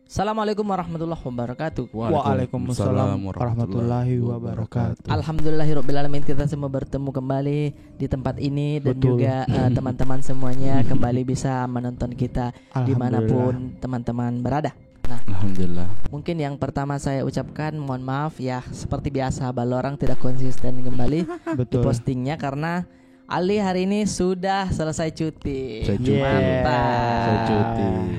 Assalamualaikum warahmatullahi wabarakatuh. Waalaikumsalam warahmatullahi wabarakatuh. Alhamdulillahirobbilalamin, kita semua bertemu kembali di tempat ini dan juga teman-teman semuanya kembali bisa menonton kita dimanapun teman-teman berada. Nah, Alhamdulillah. mungkin yang pertama saya ucapkan mohon maaf ya, seperti biasa Balorang tidak konsisten kembali di postingnya karena Ali hari ini sudah selesai cuti. Mantap.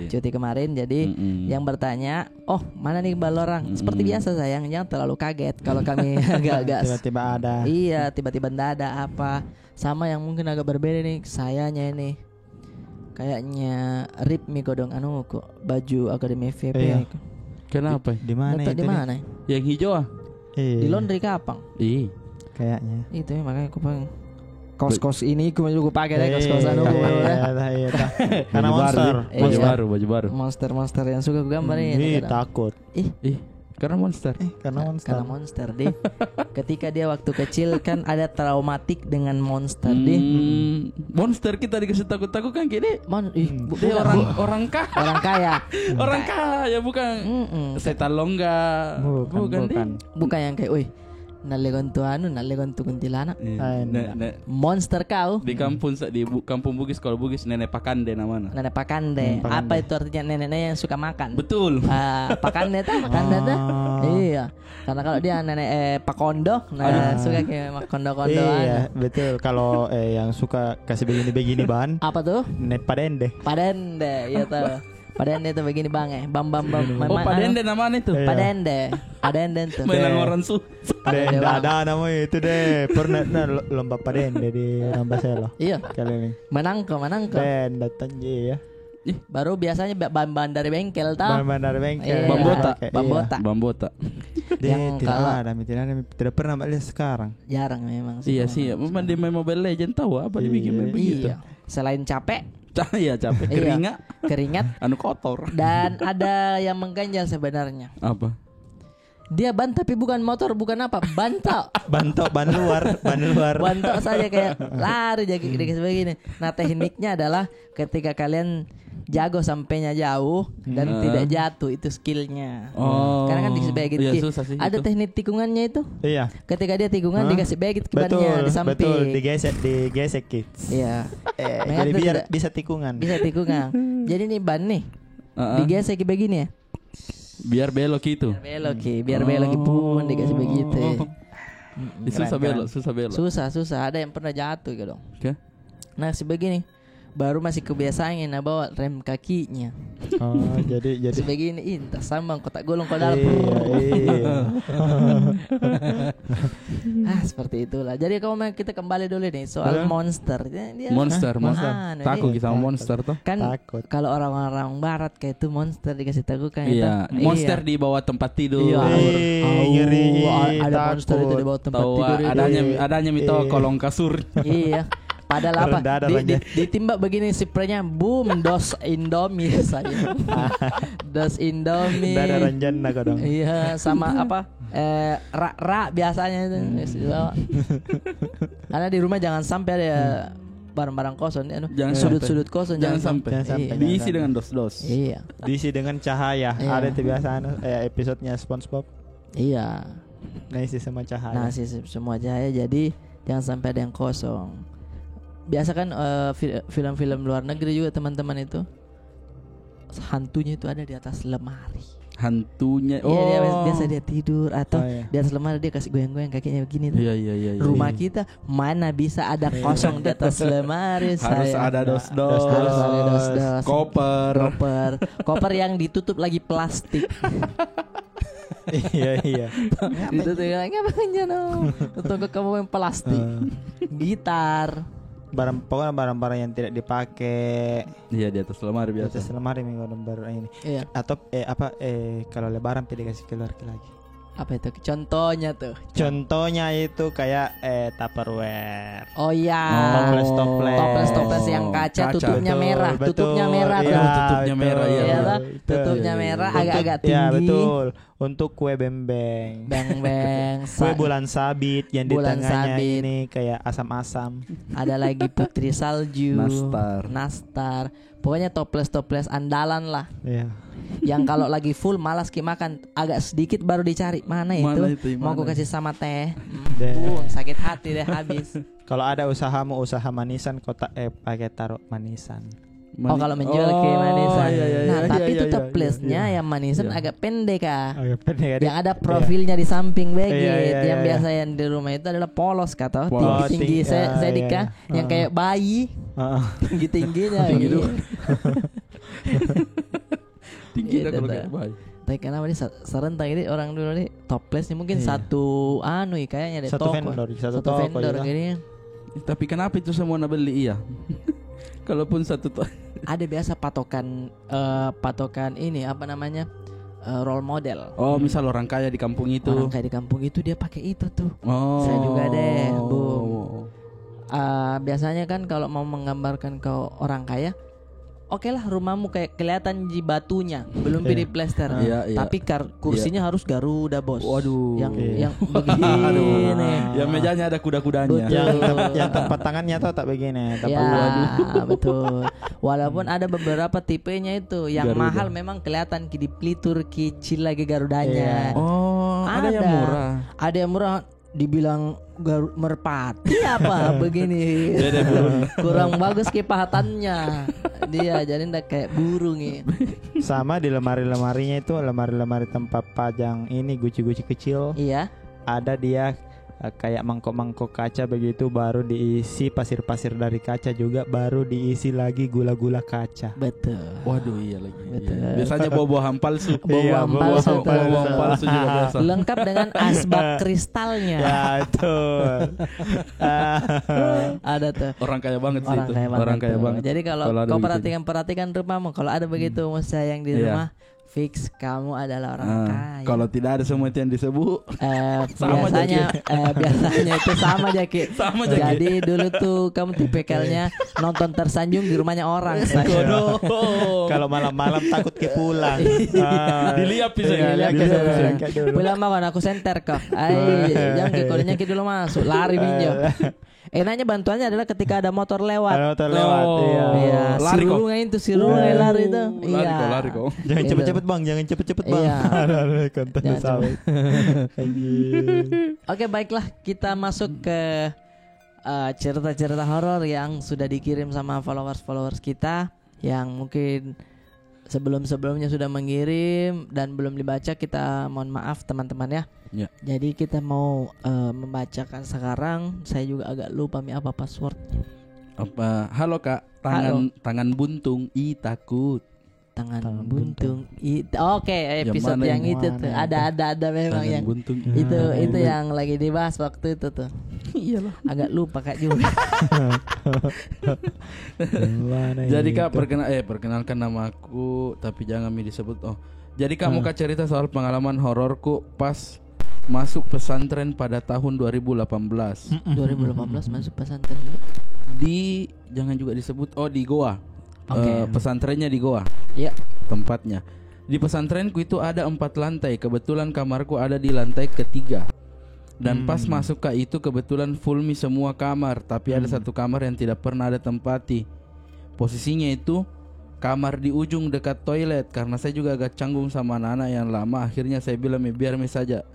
Cuti kemarin, jadi yang bertanya, oh mana nih Balorang? Seperti biasa sayang, jangan terlalu kaget kalau kami agak tiba-tiba ada. Iya, tiba-tiba ndak ada apa. Sama yang mungkin agak berbeda nih, sayanya ini kayaknya rip mi godong kok baju akademi FVP. Iya. Kenapa? Di mana itu? Di mana? Yang hijau ah? Di laundry Kapang. Kayaknya. Itu ya, makanya aku pengen kos-kos ini aku pakai deh kos-kosan aku. Iya. Karena Baju baru. Monster yang suka gue gambar ini. Takut. Karena monster. Karena monster deh. Ketika dia waktu kecil kan ada traumatik dengan monster deh. Monster kita dikasih takut-takut kan gini. Dia orang kaya. Orang kaya. Bukan setan longga. Bukan. Bukan yang kayak, woi, nalegontu kuntilanak. Monster kau. Di kampung Bugis, kalau Bugis nenek Pakande namanya. Nenek Pakande. Apa itu artinya? Neneknya yang suka makan. Betul. Pakande tuh. Iya. Karena kalau dia nenek Pakondo, suka kayak kondo-kondoan. Iya, betul. Kalau yang suka kasih begini-begini bahan. Apa tuh? Nenek Padende, iya tahu. Padende itu begini bang bam. Padende namanya itu. Padende tuh. Mainan orang su. Padende ada namanya itu deh. Pernah lomba Padende di Rambaselo. Iya. Kali ini. Menang kok. Dan datang ya. Baru biasanya bahan dari bengkel tahu. Bahan dari bengkel. Bambota. Yang tidak pernah lihat sekarang. Jarang memang sih. Iya sih. Memang di Mobile Legends tahu apa dibikin begitu. Iya. Selain capek. Iya capek. Keringat. Anu kotor. Dan ada yang mengganjal sebenarnya. Apa? Dia ban tapi bukan motor, bukan apa, bantal. Ban luar. Bantal saja kayak lari jadi begini. Nah tekniknya adalah ketika kalian jago sampainya jauh dan tidak jatuh, itu skillnya. Karena kan dikasih begit. Iya, susah sih ada itu. Teknik tikungannya itu. Iya. Ketika dia tikungan dikasih begit ke bannya di samping. Betul, digesek kids. Iya. Jadi biar bisa tikungan. Jadi nih ban nih digesek begini ya. Biar belok itu. Biar belok pun dikasih begitu. Susah belok. Susah. Ada yang pernah jatuh gitu. Okay. Nah sebegini baru masih kebiasaan bawa rem kakinya. Jadi sebegini tas sambang kotak golong kau dalam. Iya. Seperti itulah. Jadi kita kembali dulu nih soal monster. Monster. Takut sama monster tuh. Kan kalau orang-orang barat kayak itu monster dikasih tahu kan. Iya. Monster di bawah tempat tidur. Ngeri. Ada monster itu di bawah tempat tidur. Adanya mito kolong kasur. Iya. Padahal apa? Ditimbak begini spraynya, boom, dos Indomie saya. Dos Indomie. Ada ranjana kok dong. Iya, sama apa? Rak biasanya itu. Karena di rumah jangan sampai ada barang-barang kosong, sudut-sudut kosong jangan sampai. Diisi dengan dos-dos. Iya. Diisi dengan cahaya. Ada itu biasa episodenya SpongeBob. Iya. Nah, isi semua cahaya. Jadi jangan sampai ada yang kosong. Biasa kan film-film luar negeri juga teman-teman itu hantunya itu ada di atas lemari. Hantunya. Iya, biasa dia tidur atau di atas lemari dia kasih goyang-goyang kakinya begini. Iya. Rumah kita mana bisa ada kosong di atas lemari. Harus ada dos-dos. Koper yang ditutup lagi plastik. Iya. Itu tuh ngapain Tunggu kamu yang plastik. Gitar. Pokoknya barang-barang yang tidak dipakai. Iya, di atas lemari biasa. Di atas lemari minggu baru ini. Iya. Atau kalau lebaran pilih kasih keluar lagi. Apa itu? Contohnya tuh. Contohnya itu kayak Tupperware. Oh iya. Toples yang kaca. Tutupnya merah. Betul. Tutupnya merah. Iya, tutupnya merah. Iya. Tutupnya merah agak-agak tinggi. Iya, betul. untuk kue bembeng. Beng-beng. Kue bulan sabit yang di tengahnya ini kayak asam-asam. Ada lagi putri salju, nastar. Pokoknya toples andalan lah. Iya. Yang kalau lagi full malas makan, agak sedikit baru dicari mana itu. Mau aku kasih sama teh. Sakit hati deh habis. Kalau ada usaha manisan pakai taruh manisan. Kalau menjual ke manisan. Tapi itu iya, toplesnya yang manisan agak pendek Agak pendek. Yang ada profilnya di samping begitu. Yang biasa yang di rumah itu adalah polos kata. Tinggi sedikit yang kayak bayi. Tinggi-tingginya. Tinggi dulu. Tinggi dah kalau kayak bayi. Tapi kenapa nih serentak ini orang dulu nih toplesnya mungkin satu kayaknya deh satu vendor gini. Tapi kenapa itu semua nak beli iya? Kalaupun ada biasa patokan ini apa namanya role model. Oh, misal orang kaya di kampung itu. Orang kaya di kampung itu dia pakai itu tuh. Oh. Saya juga deh, biasanya kan kalau mau menggambarkan ke orang kaya, oke lah rumahmu kayak kelihatan di batunya belum di plester, tapi kursinya harus Garuda bos. Waduh. Yang begini. Yang mejanya ada kuda-kudanya. Yang tempat tangannya tuh tak begini. Betul. Walaupun ada beberapa tipenya itu yang Garuda. mahal memang kelihatan di pelitur kecil lagi Garudanya. Oh, ada yang murah. Ada yang murah. Dibilang merpati apa begini. Kurang bagus kipahatannya. Dia jadi ndak kayak burung ya. Sama di lemari-lemarinya itu lemari tempat pajang ini guci-guci kecil. Iya. Ada dia kayak mangkok-mangkok kaca begitu baru diisi pasir-pasir dari kaca juga baru diisi lagi gula-gula kaca. Betul. Waduh iya lagi. Betul. Iya. Biasanya buah-buahan palsu. Buah-buahan palsu juga biasa. Lengkap dengan asbak kristalnya. Ya itu. Ada tuh. Orang kaya banget sih itu. Orang kaya banget. Jadi kalau kau perhatikan rumahmu, kalau ada begitu sayang di rumah, fix kamu adalah orang kaya. Kalau tidak ada semua itu yang disebut, biasanya itu sama Jaki. Jadi dulu tuh kamu tipikalnya nonton tersanjung di rumahnya orang. Kalau malam-malam takut ke pulang. Dilihat bisa. Pulang makan aku senter kok. Jangan ke kodenya dulu masuk lari minjau. Enaknya bantuannya adalah ketika ada motor lewat. Iya. Lari kok. Si rungai lari itu. Lari kok. Jangan cepet-cepet bang, bang. Iya. Konten sawit. Oke, baiklah kita masuk ke cerita-cerita horor yang sudah dikirim sama followers kita yang mungkin sebelumnya sudah mengirim dan belum dibaca. Kita mohon maaf teman-teman ya. Jadi kita mau membacakan sekarang. Saya juga agak lupa apa passwordnya. Halo kak, tangan buntung takut. Tangan buntung Oke, episode yang itu tuh ada memang tangan yang buntung, itu yang lagi dibahas waktu itu tuh. Iyalah, agak lupa kak juga. Jadi kak perkenalkan nama aku tapi jangan disebut. Jadi kamu kak cerita soal pengalaman hororku pas masuk pesantren pada tahun 2018. 2018 masuk pesantren. Jangan juga disebut. Di Goa. Pesantrennya di Goa. Iya. Tempatnya. Di pesantrenku itu ada 4 lantai. Kebetulan kamarku ada di lantai ketiga. Dan pas masuk ke itu kebetulan full semua kamar. Tapi ada satu kamar yang tidak pernah ada tempati. Posisinya itu kamar di ujung dekat toilet. Karena saya juga agak canggung sama anak-anak yang lama. Akhirnya saya bilang biar saja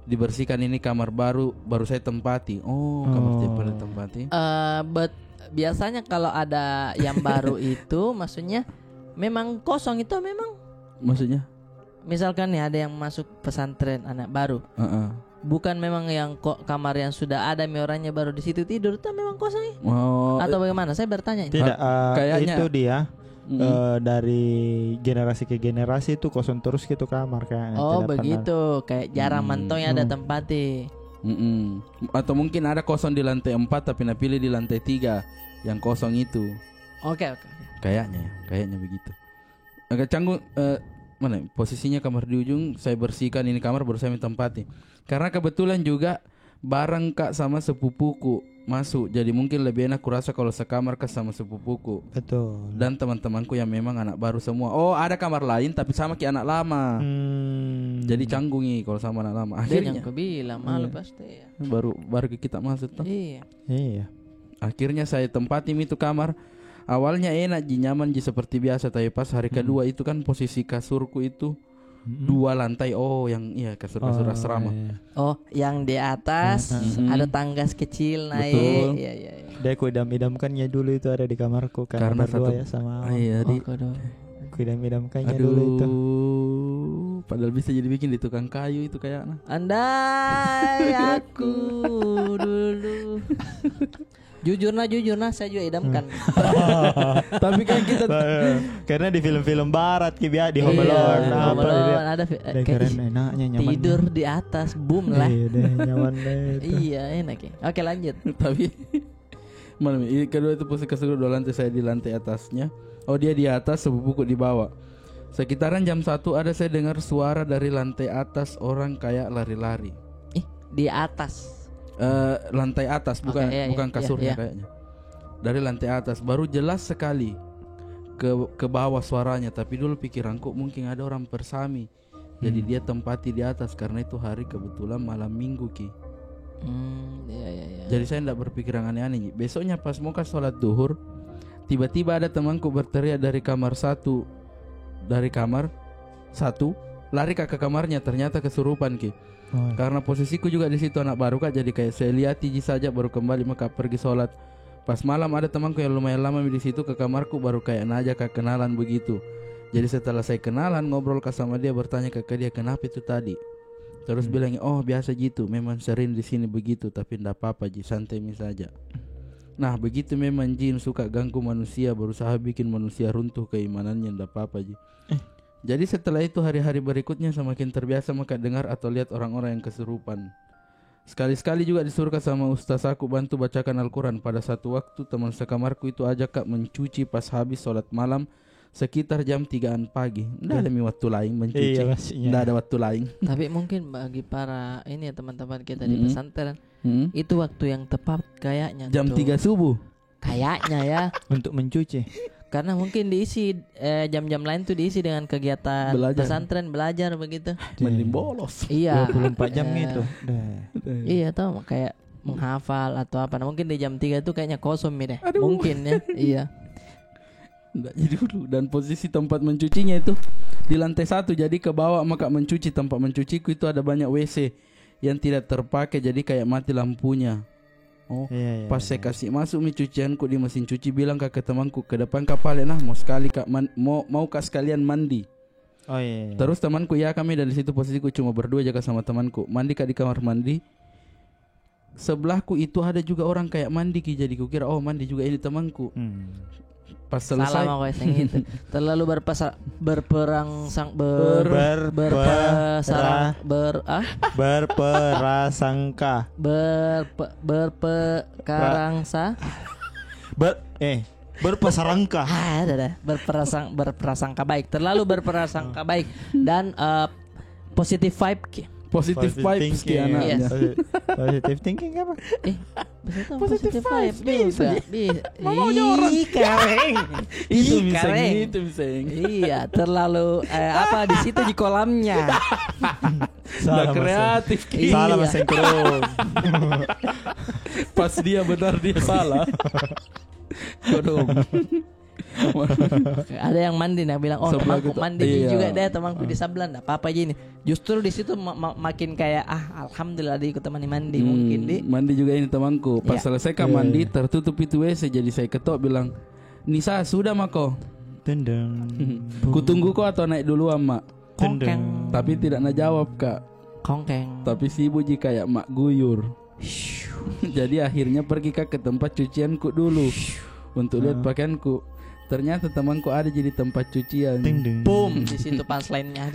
dibersihkan, ini kamar baru saya tempati. Kamar tiap ada tempati. Biasanya kalau ada yang baru itu maksudnya memang kosong itu memang. Maksudnya? Misalkan nih ada yang masuk pesantren anak baru. Bukan memang yang kamar yang sudah ada orangnya baru di situ tidur itu memang kosong ya? Atau bagaimana? Saya bertanya. Tidak, kayaknya itu dia. Dari generasi ke generasi itu kosong terus gitu kamar kayaknya. Begitu. Kayak jarang mantong yang ada tempatnya. Atau mungkin ada kosong di lantai 4 tapi pilih di lantai 3 yang kosong itu. Oke. Kayaknya begitu. Agak canggung. Mana posisinya kamar di ujung, saya bersihkan ini kamar baru saya tempati. Karena kebetulan juga bareng kak sama sepupuku masuk. Jadi mungkin lebih enak kurasa kalau sekamar sama sepupuku. Betul. Dan teman-temanku yang memang anak baru semua. Oh, ada kamar lain tapi sama kayak anak lama. Jadi canggungi kalau sama anak lama. Akhirnya aku bilang malu pasti ya. Baru kita masuk tuh. Iya. Akhirnya saya tempatin itu kamar. Awalnya enak ji, nyaman ji seperti biasa. Tapi pas hari kedua itu kan posisi kasurku itu 2 lantai. Oh, yang kasur-kasur asrama. Iya. Oh, yang di atas ada tangga kecil naik. Betul. Iya. Dia aku idam-idamkannya dulu itu ada di kamarku karena berdua ya sama. Aku idam-idamkannya dulu itu. Padahal bisa jadi bikin di tukang kayu itu kayaknya. Andai aku dulu. Jujur nah saya juga idamkan. Tapi kan kita karena di film-film barat di Home Alone ada keren enaknya nyaman. Tidur di atas boom lah. Iya deh, nyaman deh itu. Iya enak ya. Oke lanjut. Tapi malam ini kedua itu posisi kasur 2 lantai, saya di lantai atasnya. Oh, dia di atas, sepupuku di bawah. Sekitaran jam 1 ada saya dengar suara dari lantai atas orang kayak lari-lari. Di atas. Lantai atas bukan kasurnya kayaknya. Dari lantai atas baru jelas sekali ke bawah suaranya. Tapi dulu pikiranku mungkin ada orang persami. Jadi dia tempati di atas karena itu hari kebetulan malam minggu ki. Jadi saya tidak berpikiran aneh-aneh. Besoknya pas mau ke sholat duhur, tiba-tiba ada temanku berteriak dari kamar satu lari ke kamarnya, ternyata kesurupan ki. Karena posisiku juga di situ anak baru kak, jadi kayak saya lihat tiji saja baru kembali maka pergi sholat. Pas malam ada temanku yang lumayan lama di situ ke kamarku, baru kayak najak ke kenalan begitu. Jadi setelah saya kenalan ngobrol sama dia, bertanya ke dia kenapa itu tadi. Terus bilangnya oh biasa gitu, memang sering di sini begitu, tapi ndak apa-apa ji, santai saja. Nah begitu memang jin suka ganggu manusia, berusaha bikin manusia runtuh keimanannya, ndak apa-apa ji. Jadi setelah itu hari-hari berikutnya semakin terbiasa maka dengar atau lihat orang-orang yang kesurupan. Sekali-sekali juga disuruh sama ustaz aku bantu bacakan Al-Quran. Pada satu waktu teman sekamarku itu ajak kak mencuci pas habis sholat malam sekitar jam 3-an pagi. Nggak ada waktu lain mencuci. Nggak ada waktu lain. Tapi mungkin bagi para ini ya teman-teman kita di pesantren itu waktu yang tepat kayaknya. Jam 3 subuh. Kayaknya ya. Untuk mencuci. Karena mungkin diisi jam-jam lain tuh diisi dengan kegiatan pesantren belajar begitu. Mending bolos. Iya. 24 jam gitu. Iya tahu kayak menghafal atau apa. Nah, mungkin di jam 3 itu kayaknya kosong deh. Mungkin ya. Iya. Jadi dulu dan posisi tempat mencucinya itu di lantai 1, jadi ke bawah maka mencuci. Tempat mencuciku itu ada banyak WC yang tidak terpakai, jadi kayak mati lampunya. Pas saya kasih masuk cucianku di mesin cuci, bilang ke temanku ke depan kapal nah mau sekali kak mau kak sekalian mandi. Terus temanku ya kami dari situ posisiku cuma berdua jaga sama temanku mandi kak di kamar mandi. Sebelahku itu ada juga orang kayak mandi ki, jadi kukira oh mandi juga ini temanku. Pas selesai salah mau itu terlalu berprasangka baik, terlalu berprasangka baik dan positive vibe. Positive vibes ki anaknya. Positive thinking apa? Positive vibe bisa. Maunya orang keren. Itu miseng. Iya, terlalu apa di situ di kolamnya. Salah kreatif ki. Salah masing kurung. Pas dia benar dia salah. Kodong. Ada yang mandi nah bilang temanku mandi juga deh temanku di sebelah enggak apa-apa aja ini. Justru di situ makin kayak alhamdulillah dia ikut temani mandi mungkin mandi juga ini temanku. Pas selesai mandi tertutup itu WC, jadi saya ketok bilang Nisa sudah mako. Tendang. Kutunggu kok atau naik dulu mak. Kongkeng. Tapi tidak nak jawab kak. Kongkeng. Tapi si ibu ji kayak mak guyur. Jadi akhirnya pergi ke tempat cucianku dulu untuk lihat pakaianku. Ternyata temanku ada jadi tempat cucian. Boom, di situ punchline-nya.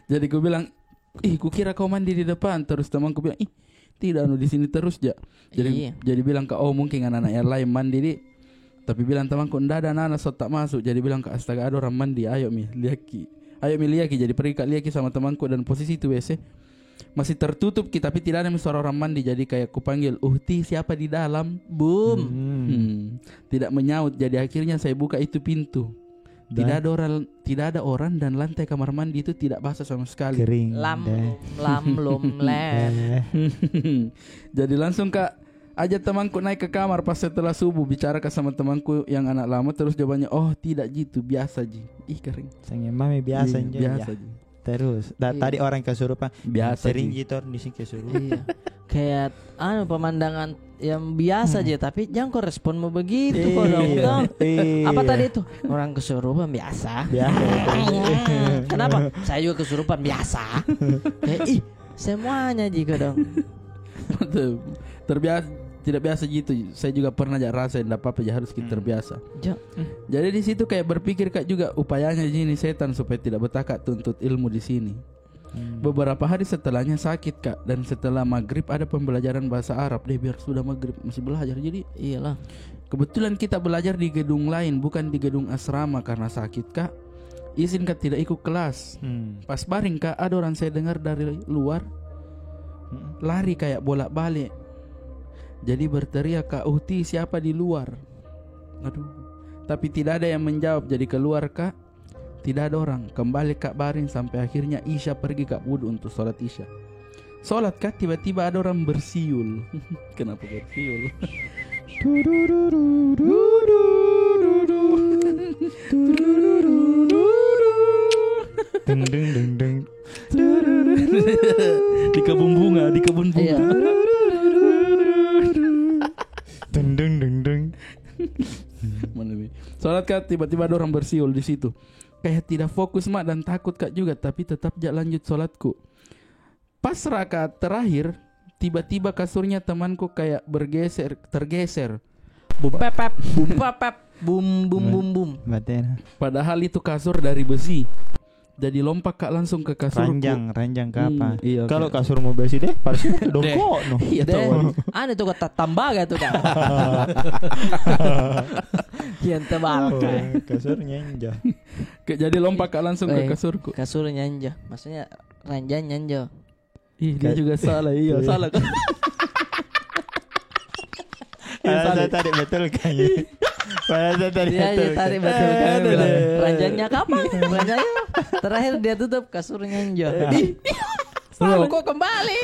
Jadi ku bilang, ku kira kau mandi di depan. Terus temanku bilang, tidak di sini terus ja. Jadi bilang ke mungkin anak-anak yang lain mandi di. Tapi bilang temanku, ndak ada anak tak masuk. Jadi bilang ke astaga ada orang mandi. Ayo mi liaki. Jadi pergi ke liaki sama temanku dan posisi itu WC. masih tertutup tapi tidak ada suara orang mandi. Jadi kayak kupanggil, Uhti siapa di dalam? Boom. Tidak menyaut. Jadi akhirnya saya buka itu pintu. Tidak ada orang dan lantai kamar mandi itu tidak basah sama sekali. Kering. Jadi langsung Kak ajak temanku naik ke kamar pas setelah subuh, bicara sama temanku yang anak lama, terus jawabannya, oh tidak gitu, biasa ji. Ih kering. Sange mami biasa aja. Biasa ji. Terus tadi orang kesurupan biasa sering gitu di sini kesurupan. Iya. Kayak pemandangan yang biasa aja, tapi jangan kok respon mau begitu kok dong. Apa tadi itu? Orang kesurupan biasa. Kenapa? Saya juga kesurupan biasa. Kayak semuanya juga dong. Tidak biasa gitu. Saya juga pernah rasain, enggak apa-apa ya, harus kita terbiasa. Jadi di situ kayak berpikir Kak juga, upayanya ini setan supaya tidak betah Kak tuntut ilmu di sini. Beberapa hari setelahnya sakit Kak, dan setelah maghrib ada pembelajaran bahasa Arab deh, biar sudah maghrib masih belajar. Jadi iyalah, kebetulan kita belajar di gedung lain, bukan di gedung asrama. Karena sakit Kak, izin Kak tidak ikut kelas. Pas baring Kak, ada orang saya dengar dari luar lari kayak bolak-balik. Jadi berteriak, Kak Uhti siapa di luar? Aduh. Tapi tidak ada yang menjawab. Jadi keluar Kak, tidak ada orang. Kembali Kak baring sampai akhirnya Isya pergi Kak wudhu untuk sholat Isya. Sholat Kak, tiba-tiba ada orang bersiul. Kenapa bersiul? Di kebun bunga, di kebun bunga. Sholat Kak, tiba-tiba ada orang bersiul di situ. Kayak tidak fokus mak dan takut Kak juga, tapi tetap lanjut sholatku. Pas rakaat terakhir, tiba-tiba kasurnya temanku kayak tergeser. Bum pep, bum pep, bum bum bum bum. Padahal itu kasur dari besi. Jadi lompat Kak langsung ke kasurku. Ranjang ke apa? Iya, kalau kasur mau besi deh, pasti dongkok no. Iya tahu. Aneh tuh kata tambah gitu Kak. Yang tebal Kak. Kasur nyanja. Jadi lompat Kak langsung ke kasurku. Kasur nyanja. Maksudnya ranjang nyanja. Ih, dia juga salah. Iya, salah kan. Saya tadi betul kayaknya. Saya tadi betul kan. Ranjangnya kapan? Ranjangnya terakhir dia tutup kasurnya nyanja. Salah kok kembali.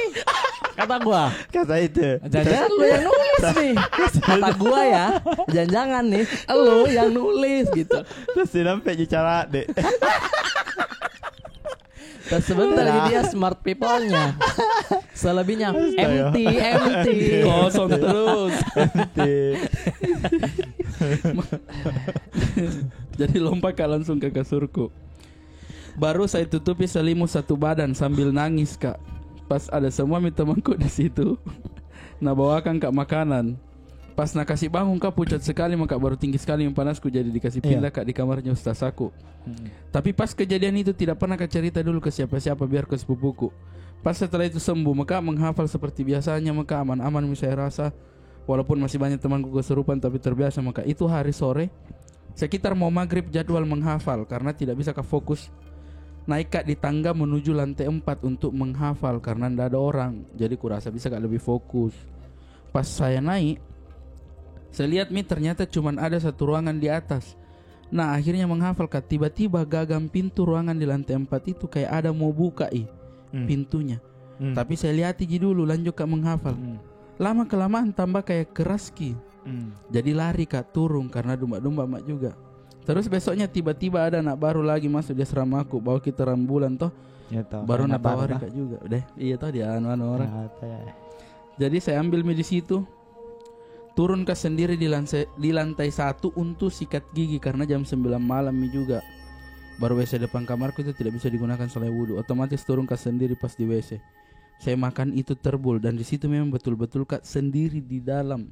Kata gua. Kata itu. Jangan lu yang nulis nih. Kata gua ya. Jangan nih. Lu yang nulis gitu. Terus sampai bicara deh. Terus sebentar lagi dia smart people-nya. Selebihnya empty. Kosong terus. Jadi lompat Kak langsung ke kasurku. Baru saya tutupi selimut satu badan sambil nangis Kak. Pas ada semua temanku di situ. Nah bawakan Kak makanan. Pas nak kasih bangun Kak pucat sekali, maka baru tinggi sekali yang panasku, jadi dikasih pindah Kak di kamarnya ustaz aku. Tapi pas kejadian itu tidak pernah Kak cerita dulu ke siapa-siapa, biar ke sepupuku. Pas setelah itu sembuh, maka menghafal seperti biasanya, maka aman-aman saya rasa. Walaupun masih banyak temanku kesurupan tapi terbiasa. Maka itu hari sore sekitar mau maghrib jadwal menghafal, karena tidak bisa Kak fokus. Naik Kak di tangga menuju lantai 4 untuk menghafal karena tidak ada orang. Jadi kurasa bisa Kak lebih fokus. Pas saya naik, saya lihat ternyata cuma ada satu ruangan di atas. Nah akhirnya menghafal Kak. Tiba-tiba gagang pintu ruangan di lantai 4 itu kayak ada mau buka pintunya. Tapi saya lihat dulu lanjut Kak menghafal. Lama kelamaan tambah kayak keras Jadi lari Kak turun karena domba-domba mak juga. Terus besoknya tiba-tiba ada anak baru lagi masuk di asrama aku, bawa kita rambulan toh. Ya, baru nak tawari Kak juga. Udah, iya toh dia anu orang. Jadi saya ambil di situ. Turun Kak sendiri di lantai 1 untuk sikat gigi karena jam 9 malam juga. Baru WC depan kamarku itu tidak bisa digunakan selain wudhu. Otomatis turun Kak sendiri pas di WC. Saya makan itu terbul dan di situ memang betul-betul Kak sendiri di dalam.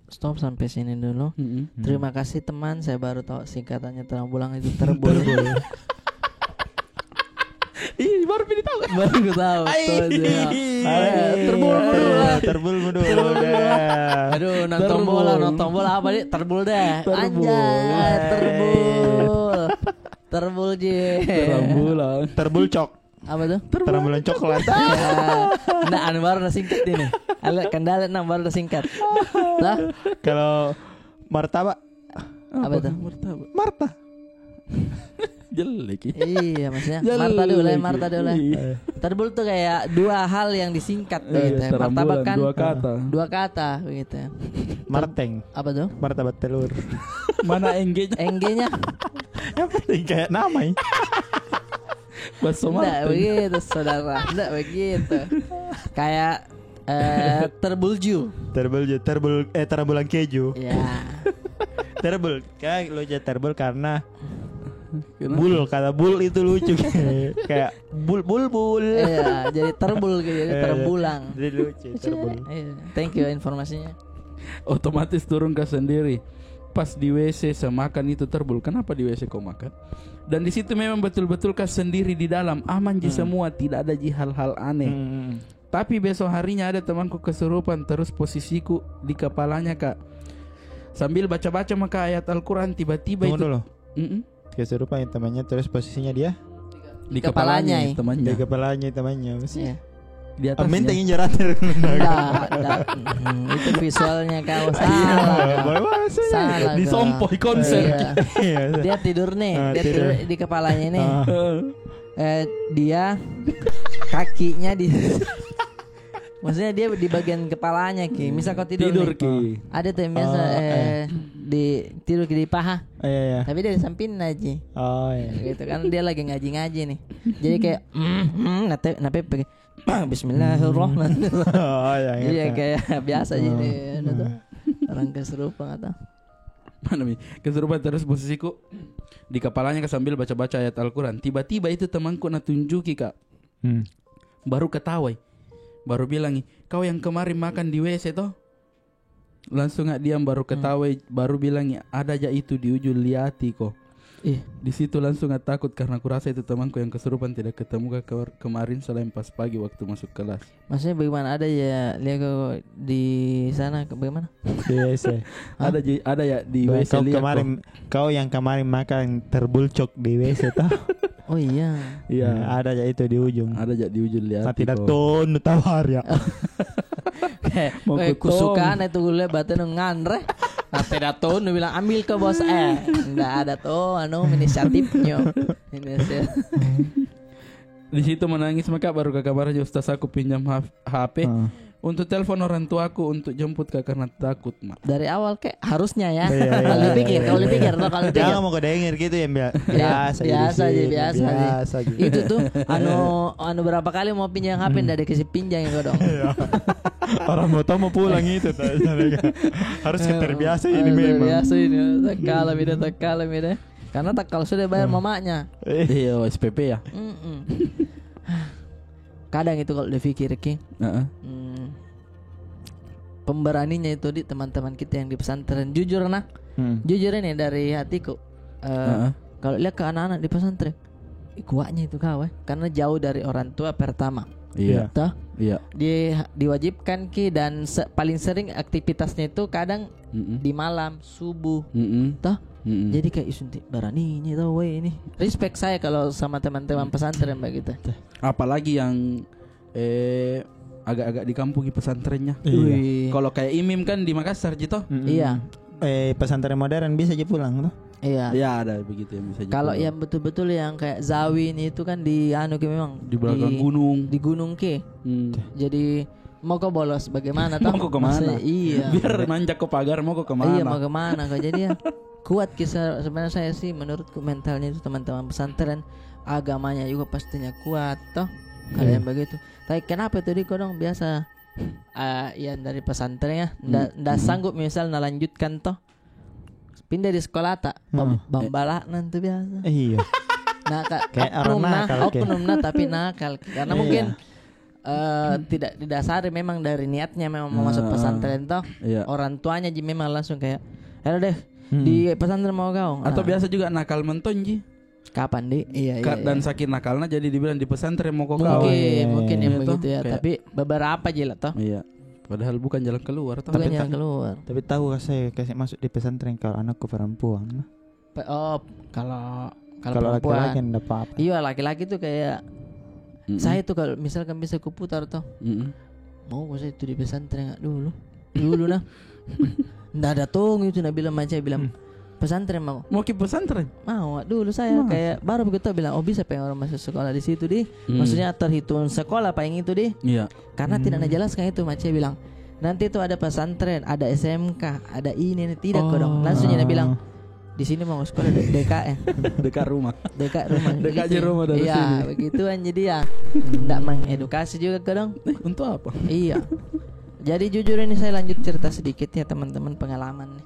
Stop sampai sini dulu. Terima kasih teman, saya baru tahu singkatannya terang bulang itu terbul. Ih, baru pilih tahu kan? Baru gue tahu. Terbul mulu. Aduh, nonton bola apa nih? Terbul deh. Anjay, terbul. Terbul je. Terbul cok. Apa tuh? Terbulan coklat. Nah, anu baru singkat ini. Ala kendala baru singkat. Lah, kalau martabak apa tuh? Marta. Jelek. Iya, maksudnya Marta dulu. Terbul tuh kayak dua hal yang disingkat begitu. Martabak kan dua kata begitu. Marteng. Apa tuh? Martabak telur. Mana NG-nya? NG-nya? Yang penting kayak namanya. Bakso Nggak Marteng. begitu, saudara. Nggak begitu. Kayak terbulju. Terbulan keju. Ya. Terbul. Kayak lo aja terbul karena bul, kata bul itu lucu. Kayak bul. Iya, jadi terbul gitu, jadi terbulang. Jadi lucu terbul. Thank you informasinya. Otomatis turun ke sendiri. Pas di WC semakan itu terbul. Kenapa di WC kau makan? Dan di situ memang betul-betul kas sendiri di dalam. Aman ji semua, tidak ada ji hal-hal aneh. Tapi besok harinya ada temanku kesurupan, terus posisiku di kepalanya kak. Sambil baca-baca maka ayat Al-Quran tiba-tiba Tunggu itu dulu. Kesurupan yang temannya, terus posisinya dia di kepalanya temannya. Di kepalanya temannya. Iya. Di atasnya. Menteng injeratir. Itu visualnya kau salah. Salah. Disompoi konsep. Dia tidur nih, dia tidur di kepalanya nih. Dia kakinya di maksudnya dia di bagian kepalanya Ki. Misal kau tidur Ki. Ada tuh yang biasa di tidur di paha. Iya. Tapi dia di samping aja. Oh iya. Gitu kan dia lagi ngaji nih. Jadi kayak nape Bismillahirrahmanirrahim. Oh iya. Iya kayak biasa jadi tuh. Orang kesurupan atau mana nih? Kesurupan terus posisiku di kepalanya sambil baca-baca ayat Al-Quran. Tiba-tiba itu temanku natunjuki kak. Baru ketawa. Baru bilang, kau yang kemarin makan di WC toh? Langsung gak diam baru ketawa. Baru bilang, ada aja itu di ujung liati kok. Di situ langsung gak takut karena kurasa itu temanku yang kesurupan tidak ketemu kemarin selain pas pagi waktu masuk kelas. Maksudnya bagaimana ada ya lihat kau di sana bagaimana? Di WC. Ada ya di WC kau kemarin kau yang kemarin makan terbulcok di WC toh? Oh iya. Iya. Ada aja itu di ujung. Ada aja di ujung lihat. Tapi datun tawar ya. Kusukaan itu gue batu nganre. Nanti datun bilang ambil ke bos nggak ada tuh inisiatifnya. Di situ menangis maka baru ke kamar aja Ustaz aku pinjam HP. Untuk telepon orang tuaku untuk jemput kak karena takut mak. Dari awal kayak harusnya ya. Kalau dipikir jangan mau kedenger gitu ya biasa aja. Itu tuh anu berapa kali mau pinjam HP ndak dikasih pinjam ya dong. Orang mau tahu mau pulang itu harus terbiasa ini memang. Terbiasa ini tak beda. Karena tak kalau sudah bayar mamanya. Iya SPP ya. Kadang itu kalau dipikir Ki. Pemberaninya itu di teman-teman kita yang di pesantren. Jujur jujur ini dari hatiku. Kalau lihat ke anak-anak di pesantren, kuatnya itu kau karena jauh dari orang tua pertama. Iya. Toh? Iya. Diwajibkan Ki dan paling sering aktivitasnya itu kadang di malam subuh. Toh? Jadi kayak isunti beraninya tau ini. Respect saya kalau sama teman-teman pesantren begitu. Apalagi yang agak-agak di kampung di pesantrennya. Kalau kayak Imim kan di Makassar gitu. Iya. Pesantren modern bisa aja pulang tuh. Iya. Ya ada begitu yang bisa. Kalau yang betul-betul yang kayak Zawin itu kan di memang di belakang gunung. Di gunung Ki. Jadi mau kau bolos bagaimana toh? Mau kau kemana? Iya. Biar nanjak ke pagar mau kau kemana? Iya mau kemana kau jadi ya. Kuat kisah sebenarnya saya sih menurutku mentalnya itu teman-teman pesantren agamanya juga pastinya kuat toh. Kalau yang begitu. Tapi kenapa itu kau dong biasa yang dari pesantren ya ndak sanggup misal lanjutkan toh pindah di sekolah tak bambalak nanti biasa. Iya. Nah kayak orang nakal. Oknumna tapi nakal karena mungkin tidak didasari memang dari niatnya memang mau masuk pesantren toh. Orang tuanya ji memang langsung kayak ayo deh di pesantren mau kau. Atau biasa juga nakal menton ji. Kapan di? Iya. Dan saking nakalnya jadi dibilang di pesantren mau kau. Mungkin yang begitu ya. Kayak, tapi beberapa aja lah toh. Iya. Padahal bukan jalan keluar toh. Bukan jalan keluar. Tapi tahu saya kasih masuk di pesantren kalau anakku perempuan. Kalau laki-laki enggak apa-apa. Iya laki-laki tuh kayak Saya tuh kalau misalkan bisa kuputar toh, mau saya itu di pesantren nggak dulu nah. Nggak ada tong itu bilang pesantren mau ke pesantren mau dulu saya kayak baru begitu bilang bisa pengen orang masuk sekolah di situ maksudnya terhitung sekolah paling itu iya. Karena tidak dijelaskan itu Mace bilang nanti itu ada pesantren ada SMK ada ini tidak kok dong langsung dia bilang di sini mau sekolah DKN dekat rumah dekat gitu. Rumah dari sini iya begituan jadi ya tidak mengedukasi juga kok dong untuk apa iya. Jadi jujur ini saya lanjut cerita sedikit ya teman-teman pengalaman nih.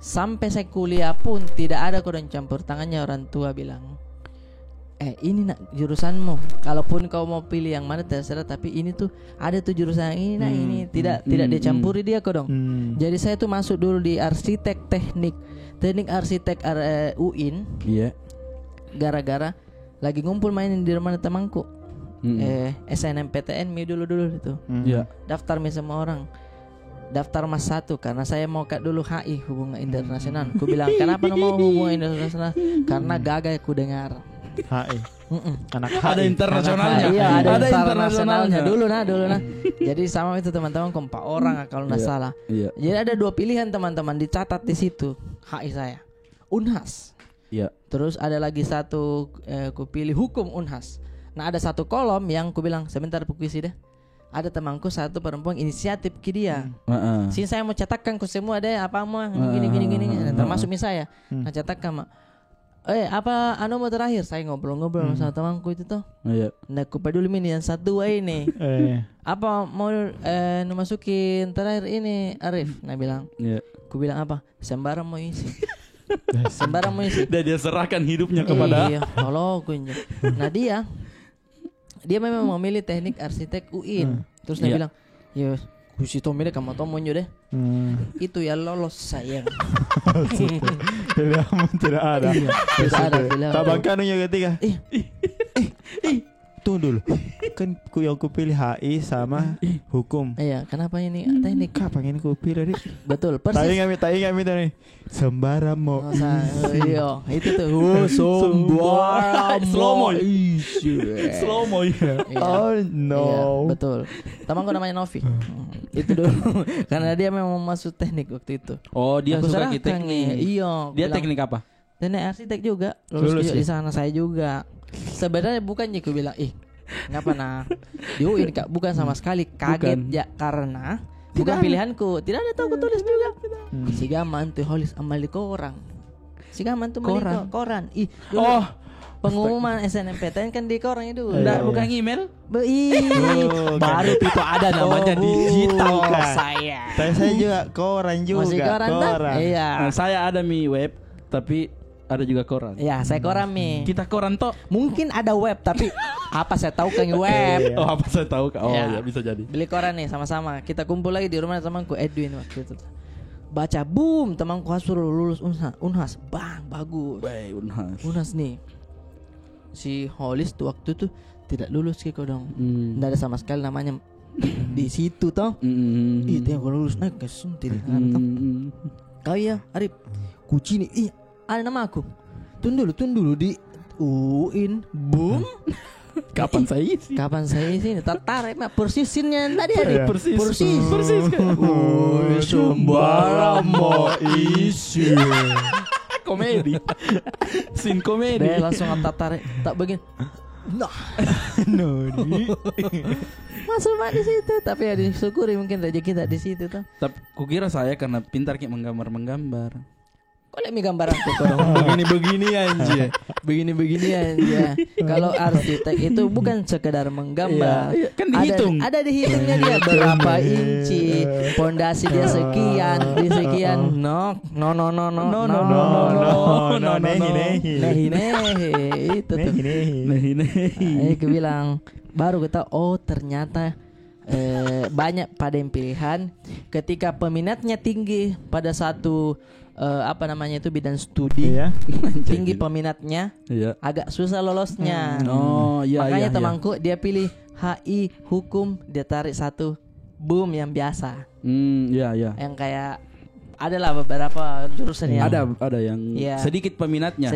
Sampai saya kuliah pun tidak ada kodon campur tangannya orang tua bilang ini nak jurusanmu. Kalaupun kau mau pilih yang mana terserah tapi ini tuh ada tuh jurusan ini nah ini tidak dicampuri dia kodong. Jadi saya tuh masuk dulu di teknik arsitek UIN. Iya. Gara-gara lagi ngumpul mainin di rumah temanku. SNMPTN mi dulu itu. Daftar mi semua orang. Daftar Mas 1 karena saya mau dulu HI hubungan internasional. Ku bilang kenapa mau hubungan internasional? Karena gagal ku dengar. HI. Anak ada internasionalnya. Iya, ada internasionalnya dulu nah. Jadi sama itu teman-teman 4 orang kalau enggak salah. Iya. Jadi ada 2 pilihan teman-teman dicatat di situ HI saya. Unhas. Iya. Terus ada lagi satu ku pilih hukum Unhas. Nah ada satu kolom yang ku bilang sebentar puisi deh. Ada temanku satu perempuan inisiatif ke dia. Sini saya mau cetakkan ku semua deh apa mau gini termasuk saya. Nah cetakkan mak. Apa mau terakhir saya ngobrol-ngobrol sama temanku itu tuh. Nah ku peduli ini yang satu ini. Apa mau masukin terakhir ini Arif. Nah bilang. Ku bilang apa? Sembarang mau isi. Dia serahkan hidupnya kepada. Iya, kalau kunjung. Nah dia memang memilih teknik arsitek UIN. Terus dia bilang, ya kusi milih kamu tomonyo deh. Itu ya lolos sayang. Tidak ada. Tidak ada. Tabangkanunya ketika. Tunggu dulu. Kan yang ku pilih HI sama hukum. Iya, kenapa ini teknik? Kapan ini ku pilih nih? Betul, persis. Tadi kami nih. Sembarang mau. Iya, itu tuh. Sembarang slow mo. Oh no. Iya, betul. Temanku namanya Novi. Itu dulu. Karena dia memang masuk teknik waktu itu. Oh, dia suka teknik. Iya. Dia teknik apa? Teknik arsitek juga. Lulus di sana saya juga. Sebenarnya bukannya aku bilang ngapa nah di UIN Kak bukan sama sekali kaget ya karena bukan pilihanku tidak ada tahu aku tulis juga si gaman tuh holis amal di koran si gaman tuh koran pengumuman SNMPTN kan di koran itu bukan email baru itu ada namanya digital saya juga koran juga masih koran. Iya saya ada web tapi ada juga koran. Ya, saya koran mi. Kita koran toh. Mungkin ada web tapi apa saya tahu kan web. Apa saya tahu. Ya bisa jadi. Beli koran nih sama-sama. Kita kumpul lagi di rumah temanku Edwin waktu itu. Baca boom, temanku suruh lulus Unhas. Bang, bagus. Unhas nih. Si Holis tuh waktu tuh tidak lulus ke kodong. Enggak ada sama sekali namanya di situ toh. Itu yang lulus naik ke suntil. Kau ya, Arif. Kucini. Ada nama aku. Tunggu dulu di UIN. Boom. Kapan saya isi? Tertarik mak persisinnya tadi hari. Persis. Sembarang mau isi. Komedi. Scene komedi. Dia langsung tertarik. Tak begini. Nah. Masuk di situ. Tapi ya disyukuri mungkin rezeki kita di situ tuh. Tapi kukira saya karena pintar kayak menggambar. Kok lihat gambar aku dong. Begini aja. Kalau arsitek itu bukan sekedar menggambar. Iya, kan dihitung. Ada dihitungnya dia berapa inci, pondasi dia sekian, di sekian. No. Nehi. Itu tuh. Nehi. Aku bilang baru kita ternyata banyak pada pilihan ketika peminatnya tinggi pada satu itu bidang studi tinggi peminatnya agak susah lolosnya. Makanya temanku dia pilih HI hukum dia tarik satu boom yang biasa yang kayak adalah beberapa jurusan yang ada yang sedikit peminatnya.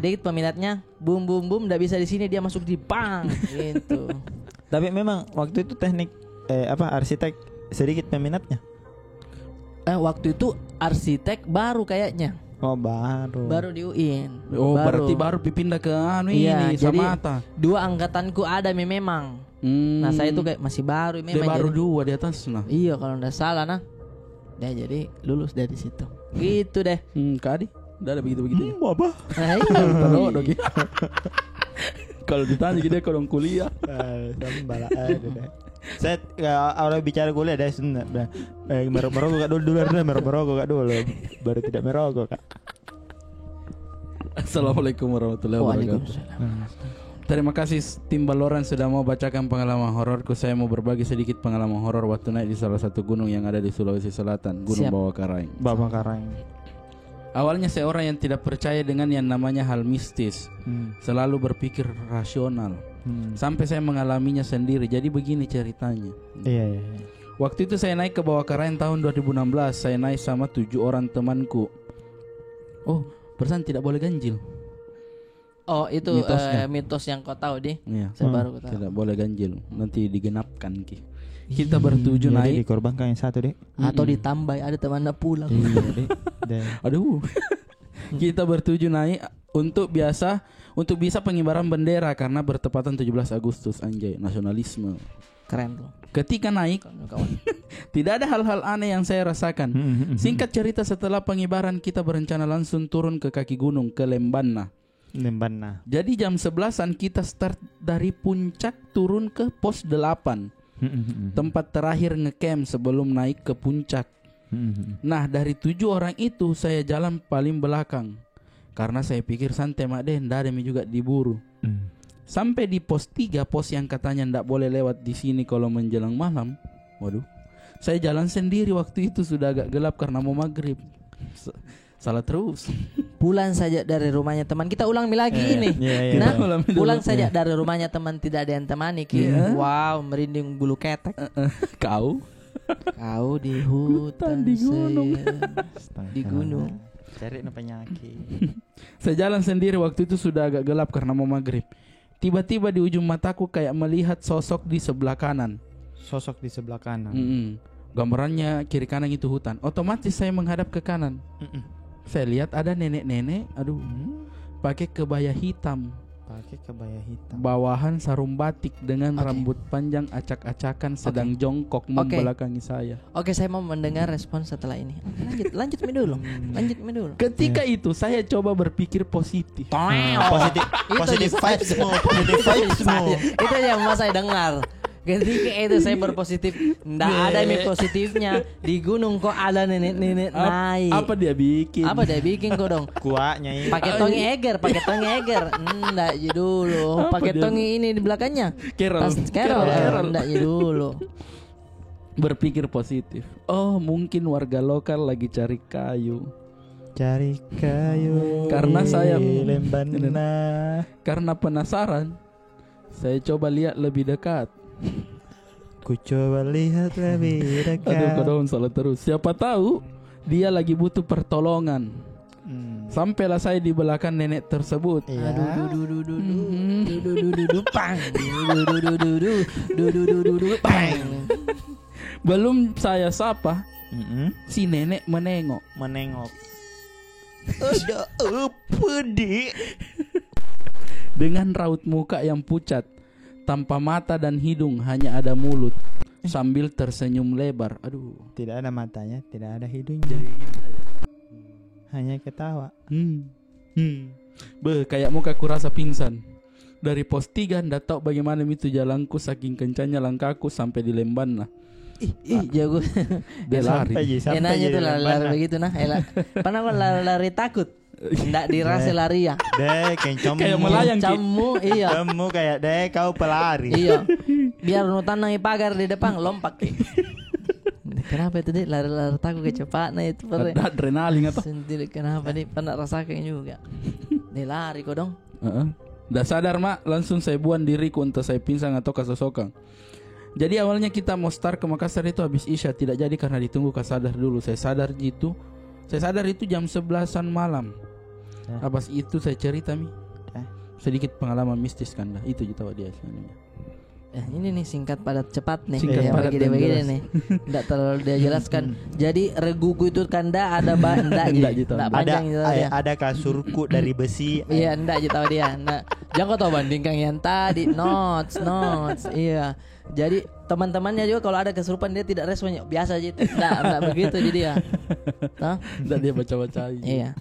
Boom enggak bisa di sini, dia masuk di bank gitu. Tapi memang waktu itu teknik arsitek sedikit peminatnya. Waktu itu arsitek baru kayaknya. Oh, baru di UIN. Oh, berarti baru pindah ke ini Samata. Dua angkatanku ada memang. Nah, saya itu kayak masih baru memang. Dia baru dua di atas nah. Iya, kalau enggak salah nah. Dia jadi lulus dari situ. Gitu deh. Kadi. Udah ada begitu-begitu. Apa? Nah, gitu. Kalau ditanya dia kalau kuliah. Sambal deh. Saya orang bicara kuliah deh sebenarnya. Merokok kak dulu merokok kak dulu. Baru tidak merokok kak. Assalamualaikum warahmatullahi wabarakatuh. Terima kasih tim Baloran sudah mau bacakan pengalaman hororku. Saya mau berbagi sedikit pengalaman horor waktu naik di salah satu gunung yang ada di Sulawesi Selatan, Gunung Bawah Karaing. Awalnya saya orang yang tidak percaya dengan yang namanya hal mistis. Selalu berpikir rasional. Sampai saya mengalaminya sendiri. Jadi begini ceritanya. Iya. Waktu itu saya naik ke Bawah Karaing tahun 2016. Saya naik sama 7 orang temanku. Oh, perasaan tidak boleh ganjil. Oh, itu mitos yang kau tahu deh. Iya. Saya baru tahu. Tidak boleh ganjil. Nanti digenapkan ki. Kita bertujuh naik. Dikorbankan yang satu deh. Atau ditambah ada teman pulang. Iya deh. Aduh. Kita bertujuh naik untuk bisa pengibaran bendera karena bertepatan 17 Agustus anjay, nasionalisme. Keren tuh. Ketika naik, tidak ada hal-hal aneh yang saya rasakan. Singkat cerita, setelah pengibaran kita berencana langsung turun ke kaki gunung ke Lembanna. Jadi jam 11-an kita start dari puncak turun ke pos 8. Tempat terakhir ngecamp sebelum naik ke puncak. Nah, dari 7 orang itu saya jalan paling belakang karena saya pikir santai mak deh, ndak ada juga diburu. Sampai di pos 3, pos yang katanya ndak boleh lewat di sini kalau menjelang malam. Waduh, saya jalan sendiri waktu itu sudah agak gelap karena mau maghrib. Salah terus. Pulang saja dari rumahnya teman. Kita ulang lagi ini. Nah, pulang saja dari rumahnya teman, tidak ada yang temani. Wow, merinding bulu ketek. Kau di hutan di gunung. Di gunung. Cari penyakit. Saya jalan sendiri waktu itu sudah agak gelap karena mau maghrib. Tiba-tiba di ujung mataku kayak melihat sosok di sebelah kanan. Gambarannya kiri kanan itu hutan. Otomatis saya menghadap ke kanan. Saya lihat ada nenek-nenek, pakai kebaya hitam. Bawahan sarung batik dengan rambut panjang acak-acakan sedang jongkok membelakangi saya. Oke, saya mau mendengar respon setelah ini. Lanjut dulu. Ketika itu saya coba berpikir positif. Positif vibes semua. Itu yang mau saya dengar. Ketika itu saya berpositif, nggak ada yang positifnya. Di gunung kok ada nenek-nenek naik. Apa dia bikin kok dong? Kuaknya ini. Pakai tongi eger. Nggak dulu. Pakai tongi ini di belakangnya. Carol. Nggak dulu. Berpikir positif. Oh, mungkin warga lokal lagi cari kayu. Karena saya karena penasaran, saya coba lihat lebih dekat. Ku coba lihat lebih dekat. Aduh, kodong salah terus. Siapa tahu dia lagi butuh pertolongan. Sampailah saya di belakang nenek tersebut. Belum saya sapa, si nenek menengok. Ada apa dek? Dengan raut muka yang pucat, tanpa mata dan hidung, hanya ada mulut, sambil tersenyum lebar. Aduh, tidak ada matanya, tidak ada hidungnya, hanya ketawa. Kayak muka ku rasa pingsan. Dari pos 3 ndak tahu bagaimana itu jalanku, saking kencangnya langkahku sampai di Lembanna. Jago. Dia lari. Enaknya tuh lari begitu nah. Pernah kok lari takut? Nggak dirasa lari ya. Kayak melayang camu, iya. Kamu kayak kau pelari. Iya. Biar nutan nangi pagar di depan lompat. Kenapa itu deh lari takut kecepatan itu pernah. Ada adrenalin apa? Sendiri kenapa nih pernah rasakan juga. Nih lari kok dong. Udah sadar mak, langsung saya buang diriku entah saya pingsan atau kesosokan. Jadi awalnya kita mau start ke Makassar itu habis Isya, tidak jadi karena ditunggu kesadar dulu. Saya sadar gitu Saya sadar itu jam 11-an malam. Abis itu saya cerita sedikit pengalaman mistis kan dah. Itu tahu dia sebenarnya. Ini nih singkat padat cepat nih. Singkat padat begini nih. Enggak terlalu dia jelaskan. Jadi reguku itu kanda ada enggak panjang ada kasurku dari besi. Iya, enggak tahu dia. Nah, jangan kau tahu bandingkan yang tadi notes. Iya. Jadi teman-temannya juga kalau ada kesurupan dia tidak responnya biasa aja. Enggak begitu jadi ya. Nah, enggak dia baca-baca aja. Iya.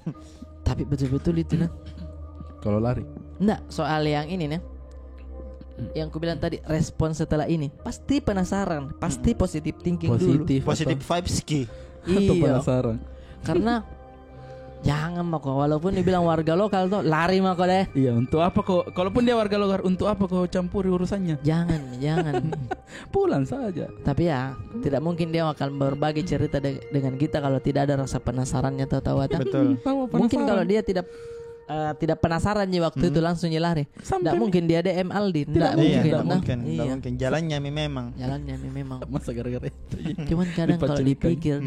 Tapi betul-betul itu nah. Kalau lari. Enggak, soal yang ini nih. Yang aku bilang tadi respon setelah ini pasti penasaran, pasti positive thinking dulu. Positive vibes ki. Atau penasaran. Karena jangan mah kok walaupun dibilang warga lokal tuh lari mah kok deh. Iya, untuk apa kok? Kalaupun dia warga lokal, untuk apa kau campuri urusannya? Jangan. Pulang saja. Tapi ya tidak mungkin dia akan berbagi cerita dengan kita kalau tidak ada rasa penasarannya tahu-tahu. Betul. Mungkin kalau dia tidak penasaran di waktu itu langsung lari. Tidak mungkin dia DM Aldi. Tidak mungkin. Jalannya memang. Masa gara-gara itu. Cuman kadang kalau dipikir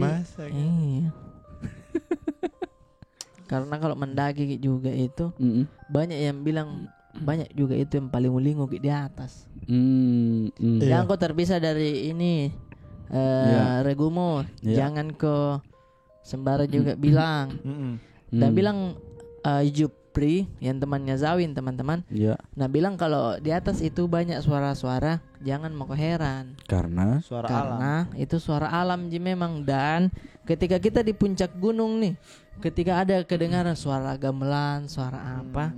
karena kalau mendaki juga itu banyak yang bilang banyak juga itu yang paling lingu di atas. Jangan kau terpisah dari ini regumu. Jangan kau sembara juga bilang dan bilang Jupri yang temannya Zawin teman-teman. Nah bilang kalau di atas itu banyak suara-suara, jangan mau heran. Karena alam. Itu suara alam memang. Dan ketika kita di puncak gunung nih, ketika ada kedengaran suara gamelan, suara apa?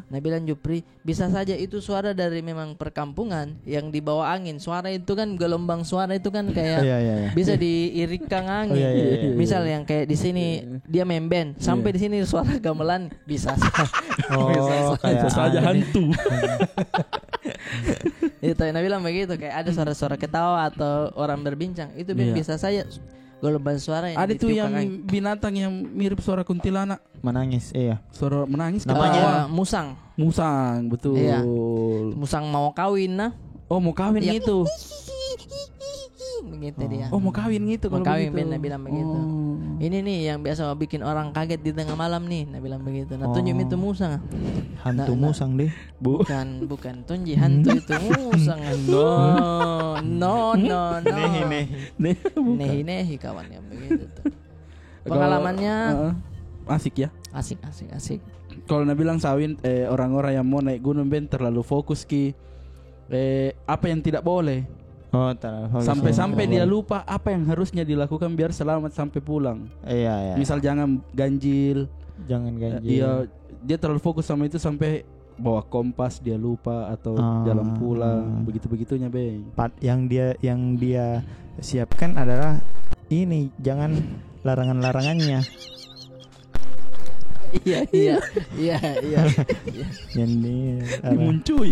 Nah bilang Jupri, bisa saja itu suara dari memang perkampungan yang dibawa angin. Suara itu kan gelombang suara itu kan kayak bisa diirikkan angin. Misal yang kayak di sini dia main band, sampai di sini suara gamelan bisa. Kayak saja hantu. Itu Nah bilang begitu, kayak ada suara-suara ketawa atau orang berbincang, itu bisa saja gelombang suara yang ada tuh yang binatang yang mirip suara kuntilanak menangis. Suara menangis namanya musang, betul. Musang mau kawin nah. Mau kawin gitu. Begitu dia. Mau kawin gitu kalau kawin begitu. Bilang begitu. Ini nih yang biasa bikin orang kaget di tengah malam nih. Nah bilang begitu. Nah tunjuk itu musang. Hantu musang deh. Bukan tunji hantu itu musang. No. Nehi kawan yang begitu tuh. Pengalamannya asik ya. Asik. Kalau bilang Sawin orang-orang yang mau naik gunung Ben terlalu fokus apa yang tidak boleh. Sampai-sampai dia lupa apa yang harusnya dilakukan biar selamat sampai pulang. Iya. Misal jangan ganjil. Iya, dia terlalu fokus sama itu sampai bawa kompas dia lupa atau jalan pulang begitu-begitunya, Bang. Yang dia siapkan adalah ini, jangan larangannya. Iya. Yang ini muncul.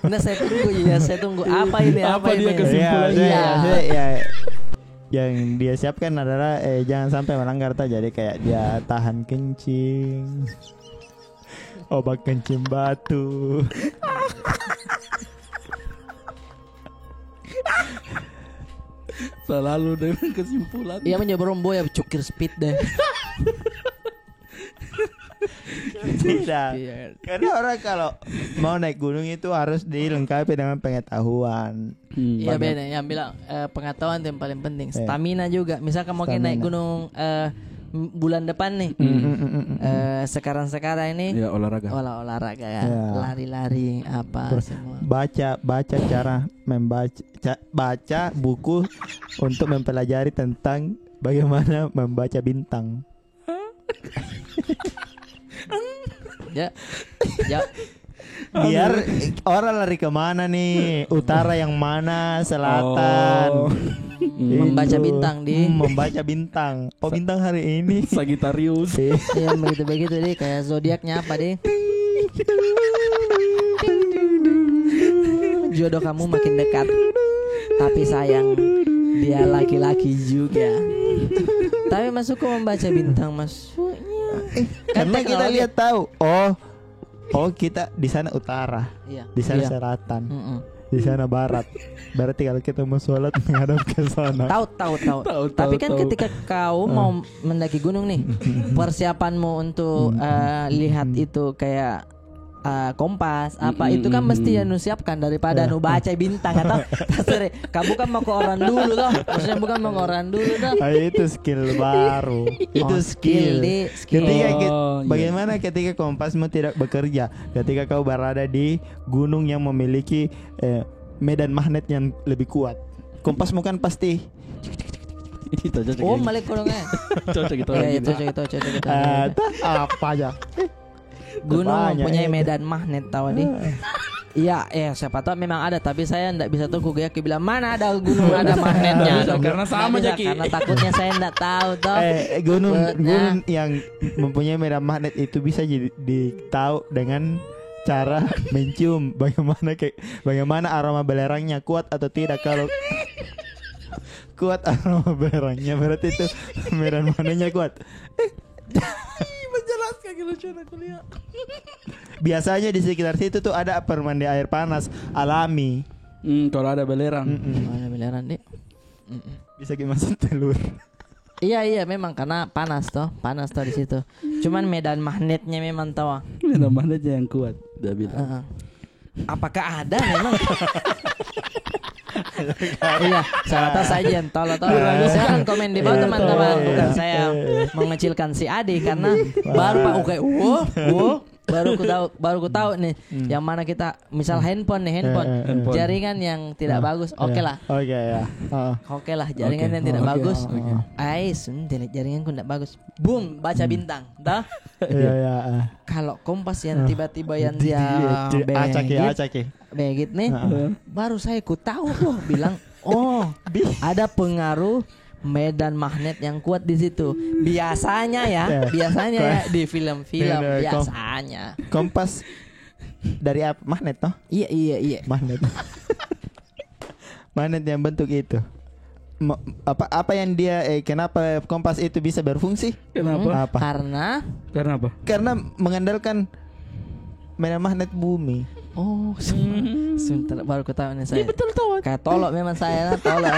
Nah saya tunggu apa ini dia kesimpulannya. Yang dia siapkan adalah jangan sampai melanggar jadi kayak dia tahan kencing, obat kencing batu. Selalu dengan kesimpulan. Iya menjadi rombo ya cukir speed deh. Tidak. Karena orang kalau mau naik gunung itu harus dilengkapi dengan pengetahuan. Iya benar. Yang bilang pengetahuan itu yang paling penting. Stamina juga. Misalkan mau naik gunung bulan depan nih. Sekarang ini ya olahraga ya. Lari-lari apa semua. Baca cara baca buku untuk mempelajari tentang bagaimana membaca bintang. Ya. Biar orang lari kemana nih, utara yang mana, selatan. Membaca bintang membaca bintang. Bintang hari ini Sagittarius. Iya begitu deh, kayak zodiaknya apa deh. Jodoh kamu makin dekat, tapi sayang dia laki-laki juga. Tapi masuk membaca bintang masuknya. Karena kita lihat tahu, oh kita di sana utara, di sana selatan, di sana barat. Berarti kalau kita mau sholat menghadap ke sana. Tahu. Tapi kan ketika kau mau mendaki gunung nih, persiapanmu untuk lihat itu kayak kompas apa itu kan mesti anu siapkan daripada anu baca bintang atau sorry, kamu kan mau ke orang dulu toh. Maksudnya bukan mau ke orang dulu toh. Itu skill baru. Itu skill. Bagaimana ketika kompasmu tidak bekerja? Ketika kau berada di gunung yang memiliki medan magnet yang lebih kuat. Kompasmu kan pasti oh malik kolongnya. Cocok gitu. Ya cocok. Apa aja? Gunung mempunyai medan magnet tahu nih. Iya, siapa tahu memang ada, tapi saya enggak bisa tahu. Gue bilang mana ada gunung ada magnetnya. Karena sama aja karena takutnya saya enggak tahu toh. Gunung yang mempunyai medan magnet itu bisa ditahu dengan cara mencium bagaimana aroma belerangnya kuat atau tidak. Kalau kuat aroma belerangnya berarti itu medan magnetnya kuat. Menjelaskan kelucuan aku lihat. Biasanya di sekitar situ tuh ada permandi air panas alami. Kalau ada belerang. Ada belerang deh. Bisa dimasak telur. Iya memang karena panas toh di situ. Cuman medan magnetnya memang tahu. Medan magnetnya yang kuat. Udah bilang. Apakah ada memang? Iya, saya yang tolong. Silakan komen di bawah teman-teman. Bukan saya mengecilkan si Adi karena baru Pak Uke. Baru ku tahu nih yang mana kita misal handphone jaringan yang tidak bagus. Oke lah jaringan yang tidak bagus. Jaringanku tidak bagus. Boom, baca bintang. Dah. Kalau kompas yang tiba-tiba yang dia begit nih, baru saya ku tahu bilang ada pengaruh medan magnet yang kuat di situ. Biasanya ya di film-film biasanya. Kompas dari apa? Magnet toh? Iya. Magnet. Magnet yang bentuk itu. Apa yang dia kenapa kompas itu bisa berfungsi? Kenapa? Karena apa? Karena mengandalkan medan magnet bumi. Sebentar baru ku tahu nih saya. Iya betul tahu. Kayak tolok memang saya tolok.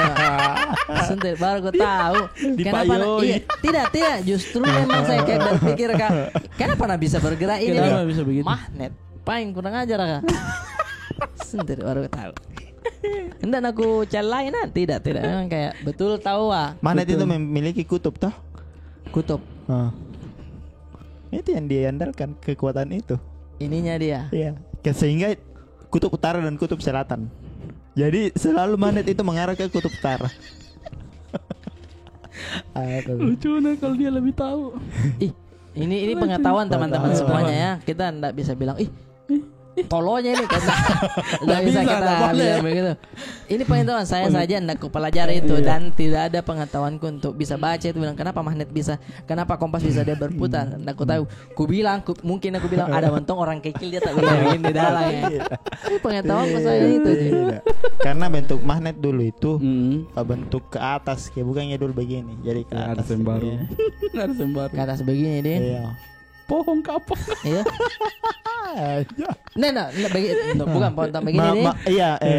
Sebentar baru ku tahu. Kenapa? Tidak. Justru memang saya kayak berpikir kenapa bisa bergerak ini? Kenapa bisa begitu? Magnet. Paling kurang ajar kak. Sebentar baru ku tahu. Hendak aku celain tidak. Memang kayak betul tahu magnet itu memiliki kutub toh? Kutub. Itu yang diandalkan kekuatan itu. Ininya dia. Iya. Sehingga kutub utara dan kutub selatan. Jadi selalu magnet itu mengarah ke kutub utara. Lucu kalau dia lebih tahu. Ini pengetahuan teman-teman semuanya ya. Kita enggak bisa bilang tolonya ini kan enggak bisa kita bilang begitu. Ini pengetahuan saya saja enggak kupelajari itu dan tidak ada pengetahuanku untuk bisa baca itu bilang kenapa magnet bisa, kenapa kompas bisa dia berputar. Enggak aku tahu. Mungkin aku bilang ada mentong orang kecil dia tak bisa begini dalam ya. Ini pengetahuan saya itu. Karena bentuk magnet dulu itu bentuk ke atas, kayak bukannya dulu begini. Jadi ke atas baru. Ke atas begini dia. Iya. Pohon kapok. Iya. Bukan pohon begini nih.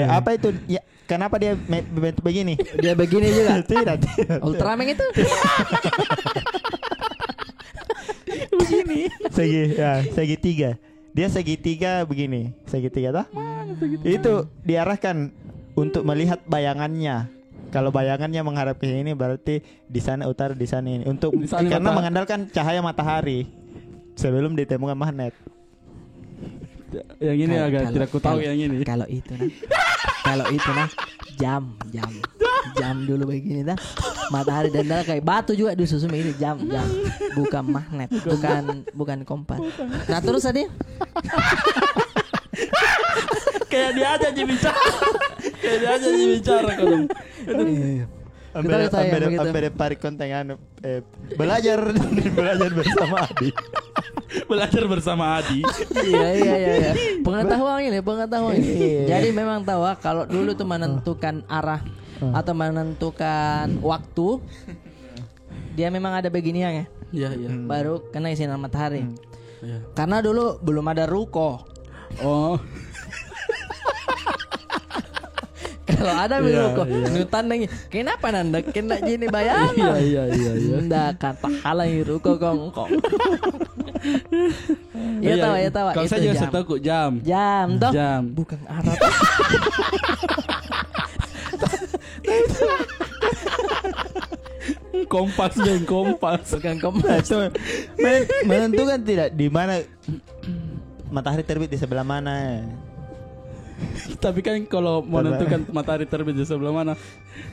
Apa itu? Ya, kenapa dia bentuk begini? Dia begini juga. Tidak. Ultraman itu. Begini. Segitiga. Dia segitiga begini. Segitiga toh? Itu diarahkan untuk melihat bayangannya. Kalau bayangannya menghadap ke sini berarti di sana utara, di sana ini. Karena mengandalkan cahaya matahari sebelum ditemukan magnet. Yang ini agak tidak ku tahu yang ini. Kalau itu nah jam dulu begini dah. Matahari dan kayak batu juga disusun ini jam. Bukan magnet, bukan kompas. Nah terus tadi kayak dia aja bicara kalau. Sampai parik konten belajar bersama Adi. Belajar bersama Adi. Iya. Pengetahuan ini. Jadi memang tahu kalau dulu tuh menentukan arah atau menentukan waktu, dia memang ada beginian ya. Iya. Baru kena sinar matahari. Karena dulu belum ada ruko. Kalau ada biru kok tandang kenapa nanda kena gini bayang. Iya. Ndak kata halang itu kok kongkong. Iya tahu. Kalau saya juga tahu jam. Jam toh. Jam. Bukan Arab. Kompas. Bukan kompas. Menentukan tidak di mana matahari terbit di sebelah mana. Tapi kan kalau menentukan matahari terbit di sebelah mana,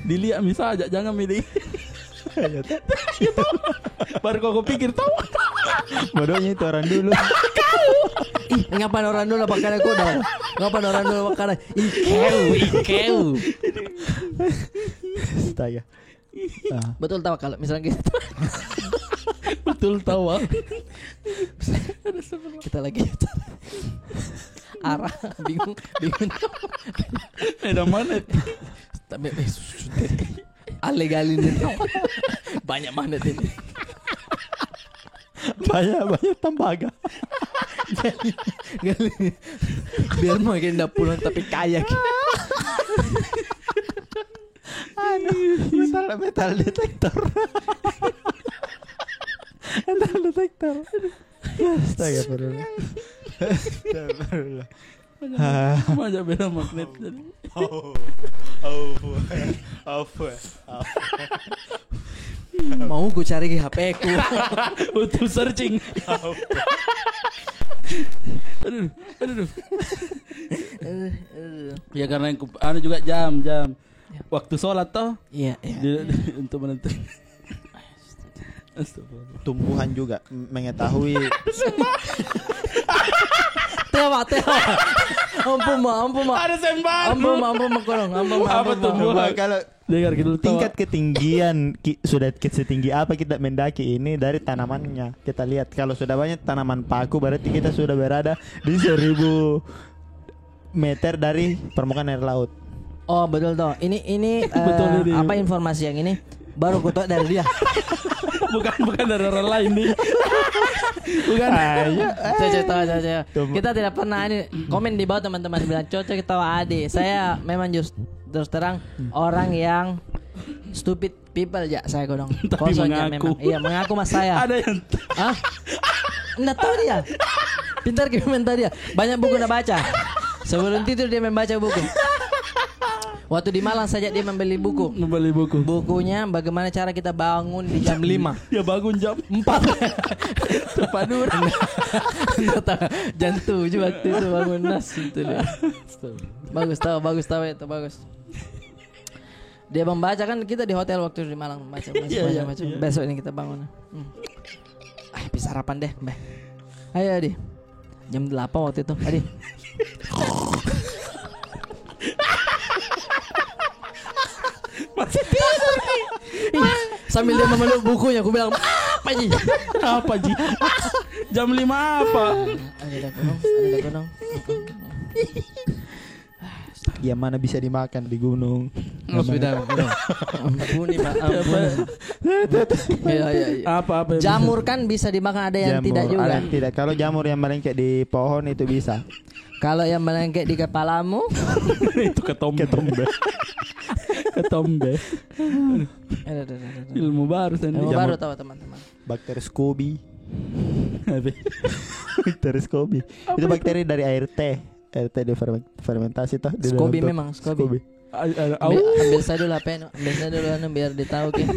dilihat misalnya jangan milih. Baru kau pikir tahu. Bodohnya itu orang dulu. Ngapain orang dulu pakai kuda? Ngapain orang dulu pakai ikeu? Astaga. Betul tahu kalau misalnya gitu. Betul tahu. Kita lagi arah bingung. Ada mana? Tapi alegalin itu banyak mana ini. Banyak tembaga. Biar makin dah pulang tapi kaya. Metal detektor. Metal detektor. Astagfirullah. Banyak beda magnet. Mau gue cari di HP ku untuk searching. Aduh. Ya karena yang ada juga jam. Waktu sholat toh. Iya. Untuk menentukan. Tumbuhan juga mengetahui. Tewa. Ampun ma. Ada sembah. Ampun ma korong. Apa tumbuhan? Kalau dengar gitu tingkat ketinggian sudah setinggi apa kita mendaki ini dari tanamannya. Kita lihat kalau sudah banyak tanaman paku berarti kita sudah berada di 1000 meter dari permukaan air laut. Oh betul toh. Ini betul apa informasi yang ini? Baru ku tahu dari dia. bukan dari orang lain nih. Bukan. Saya. Kita tidak pernah ini komen di bawah teman-teman bilang cocok kita Adi. Saya memang terus terang orang yang stupid people ya saya kodong. Kosongnya memang. Iya mengaku mas saya. Ada yang. Nggak tahu dia. Pintar komentar dia. Banyak buku udah baca. Sebelum tidur dia membaca buku. Waktu di Malang saja dia membeli buku. Bukunya bagaimana cara kita bangun di jam 5. Ya bangun jam 4. Tepat dur. Jam 7 waktu itu bangun nas itu dia. Bagus itu bagus. Dia membaca kan kita di hotel waktu di Malang membaca. Besok ini kita bangun. Bisa sarapan deh, Mbak. Ayo Adi. Jam 8 waktu itu. Adi. Masih tidur nih. Sambil dia memeluk bukunya, aku bilang apa Ji? Jam 5 apa? Ada gunung. Yang mana bisa dimakan di gunung? Sudah gunung. Ampuni. Ya. Apa? Jamur kan bisa dimakan, ada yang tidak juga. Ada yang tidak. Kalau jamur yang melengket di pohon itu bisa. Kalau yang melengket di kepalamu itu ketombe. Ilmu baru tahu teman-teman. Bakteri Scoby. Bakteri Scoby. Itu bakteri dari air teh. Air teh difermentasi toh. Scoby memang Scoby. Ambil saya dulu apa biar ditahu kan.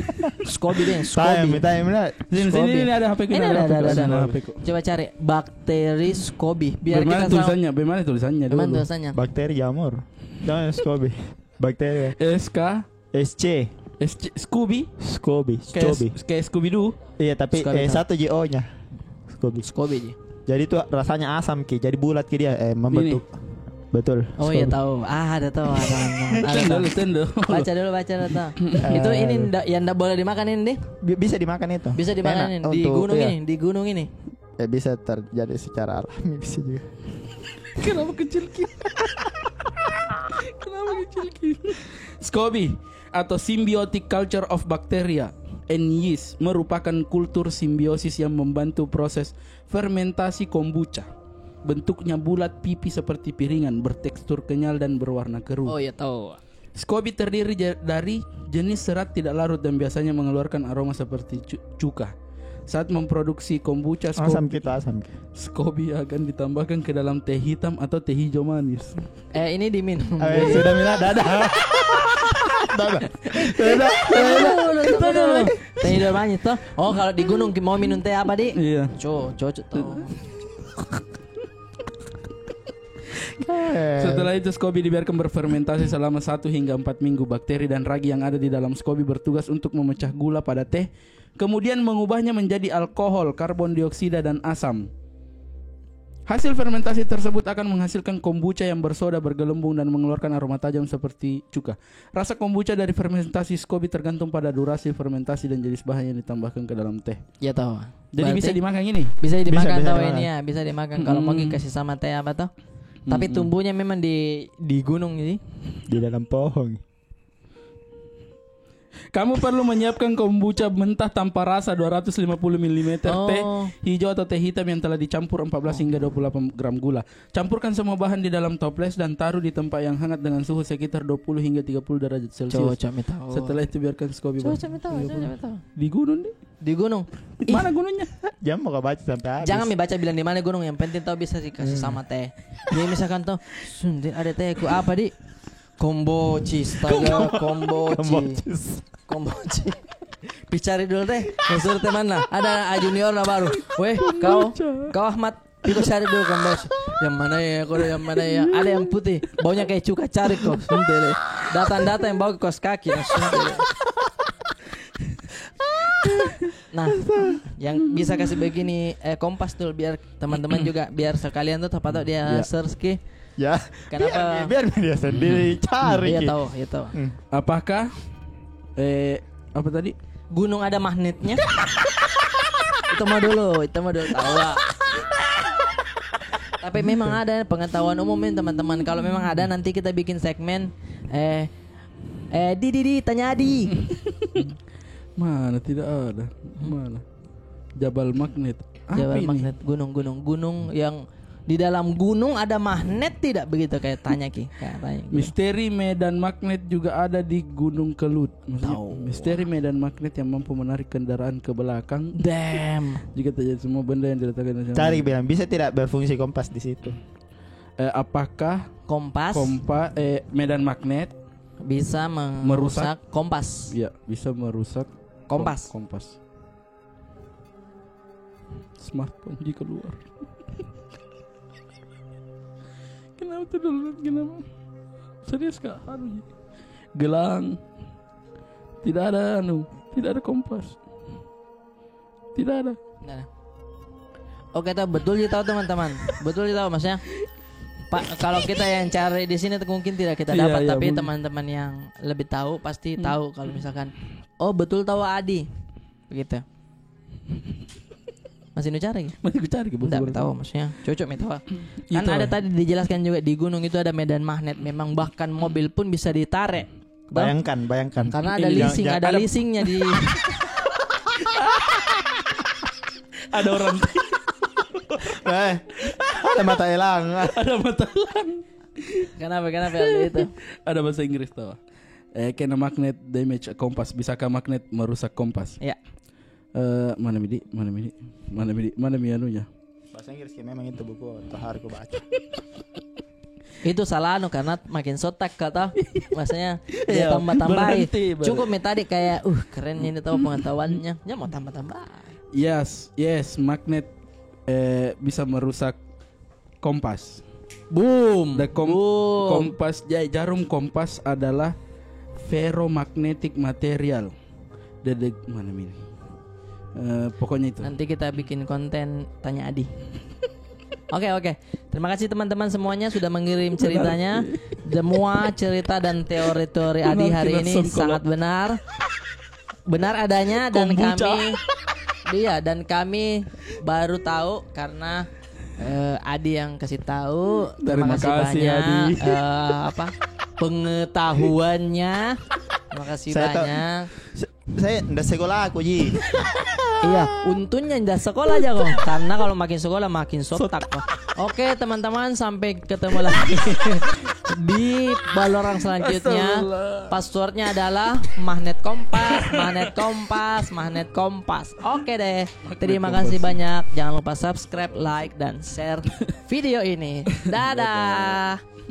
Scoby deh. Sini ada HP ku. Ada. Coba cari bakteri Scoby. Biar kita tahu. Bagaimana tulisannya? Bakteri jamur. Jangan Scoby. Bakteri SC Scooby. Kayak Scooby Doo. Iya tapi satu JO nya Scooby. Jadi itu rasanya asam ki. Jadi bulat ki dia membentuk. Betul. Oh iya tahu. Ada tahu. Tendo. Baca dulu tahu. Itu ini yang enggak boleh dimakan ini deh. Bisa dimakan itu. Bisa dimakan ini di gunung ini. Bisa terjadi secara alami bisa juga. Kenapa kecil ki? SCOBY atau Symbiotic Culture of Bacteria and Yeast merupakan kultur simbiosis yang membantu proses fermentasi kombucha. Bentuknya bulat pipi seperti piringan, bertekstur kenyal dan berwarna keruh. Oh ya tahu. SCOBY terdiri dari jenis serat tidak larut dan biasanya mengeluarkan aroma seperti cuka. Saat memproduksi kombucha SCOBY akan ditambahkan ke dalam teh hitam atau teh hijau manis. Ini diminum. Sudah minum dadah. Teh hijau manis toh. Oh, kalau di gunung mau minum teh apa, Di? Iya. Cocok toh. Setelah itu SCOBY dibiarkan berfermentasi selama 1 hingga 4 minggu. Bakteri dan ragi yang ada di dalam SCOBY bertugas untuk memecah gula pada teh, kemudian mengubahnya menjadi alkohol, karbon dioksida, dan asam. Hasil fermentasi tersebut akan menghasilkan kombucha yang bersoda, bergelembung, dan mengeluarkan aroma tajam seperti cuka. Rasa kombucha dari fermentasi SCOBY tergantung pada durasi fermentasi dan jenis bahan yang ditambahkan ke dalam teh. Ya tahu. Jadi bisa dimakan ini? Bisa dimakan tahu ini ya, bisa dimakan kalau mau dikasih sama teh apa toh. Tapi tumbuhnya memang di gunung ini. Di dalam pohon. Kamu perlu menyiapkan kombucha mentah tanpa rasa 250 ml teh hijau atau teh hitam yang telah dicampur 14 hingga 28 gram gula. Campurkan semua bahan di dalam toples dan taruh di tempat yang hangat dengan suhu sekitar 20 hingga 30 derajat Celcius. Setelah itu biarkan SCOBY. Di gunung nih. Di gunung. Mana gunungnya? Jangan mau baca sampai habis. Jangan baca bilang di mana gunung, yang penting tahu bisa dikasih sama teh. Dia misalkan tuh, ada tehku apa, Di? Komboci. Bicari dulu teh. Masuk teh mana? Ada junior lah baru. Weh, kau Ahmad, kita cari dulu komboci. Yang mana ya? Ada yang putih, baunya kayak cuka, cari kok. Data yang bau ke kos kaki. Nah, yang bisa kasih begini Kompas dulu biar teman-teman juga biar sekalian tuh apa tuh dia search ke. Ya. Kenapa? Biar dia sendiri cari. Iya tahu. Apakah apa tadi? Gunung ada magnetnya? Itu mah dulu tahu. Tapi memang ada pengetahuan umum teman-teman. Kalau memang ada nanti kita bikin segmen Di tanya Adi. Mana tidak ada. Mana? Jabal magnet. Jabal magnet, gunung yang di dalam gunung ada magnet tidak begitu kayak tanya Ki. Misteri medan magnet juga ada di Gunung Kelut. Misteri medan magnet yang mampu menarik kendaraan ke belakang. Damn. Jika terjadi semua benda yang diletakkan. Cari bilang bisa tidak berfungsi kompas di situ. Apakah medan magnet bisa merusak kompas? Iya, bisa merusak kompas. Smartphone jika keluar. Kenapa? Serius kak? Gelang. Tidak ada kompas. Tidak ada. Oke, betul tahu teman-teman. Betul tahu maksudnya. Pak, kalau kita yang cari di sini mungkin tidak kita dapat, tapi teman-teman yang lebih tahu pasti tahu kalau misalkan betul tahu Adi. Begitu. Masih cari? Enggak tahu maksudnya. Cocok tahu. Kan ada tadi dijelaskan juga di gunung itu ada medan magnet. Memang bahkan mobil pun bisa ditarik. Bayangkan. Karena ada leasing, ada leasingnya di. Ada orang. Ada mata elang. Kenapa itu? Ada bahasa Inggris tahu. Can a magnet damage a compass? Bisakah magnet merusak kompas? Ya. Mana mi anunya? Bahasa Inggris memang itu buku harus aku baca. Itu salah karena makin sotak kata bahasanya dia tambah-tambahin. Cukup tadi kayak keren ini tahu pengetahuannya. Ya mau tambah-tambah. Yes, magnet bisa merusak kompas. Boom. Kompas jarum kompas adalah ferromagnetic material. Mana ini? Pokoknya itu. Nanti kita bikin konten tanya Adi. Oke. Terima kasih teman-teman semuanya sudah mengirim ceritanya. Semua cerita dan teori-teori Adi hari ini sangat benar adanya dan kami baru tahu karena Adi yang kasih tahu. Terima kasih banyak pengetahuannya. Terima kasih banyak. Saya ndak sekolah aku Ji. Iya, untungnya tidak sekolah aja kok. Karena kalau makin sekolah makin sotak kok. Oke teman-teman, sampai ketemu lagi di Balorang selanjutnya. Passwordnya adalah magnet kompas. Oke deh. Terima kasih banyak. Jangan lupa subscribe, like, dan share video ini. Dadah.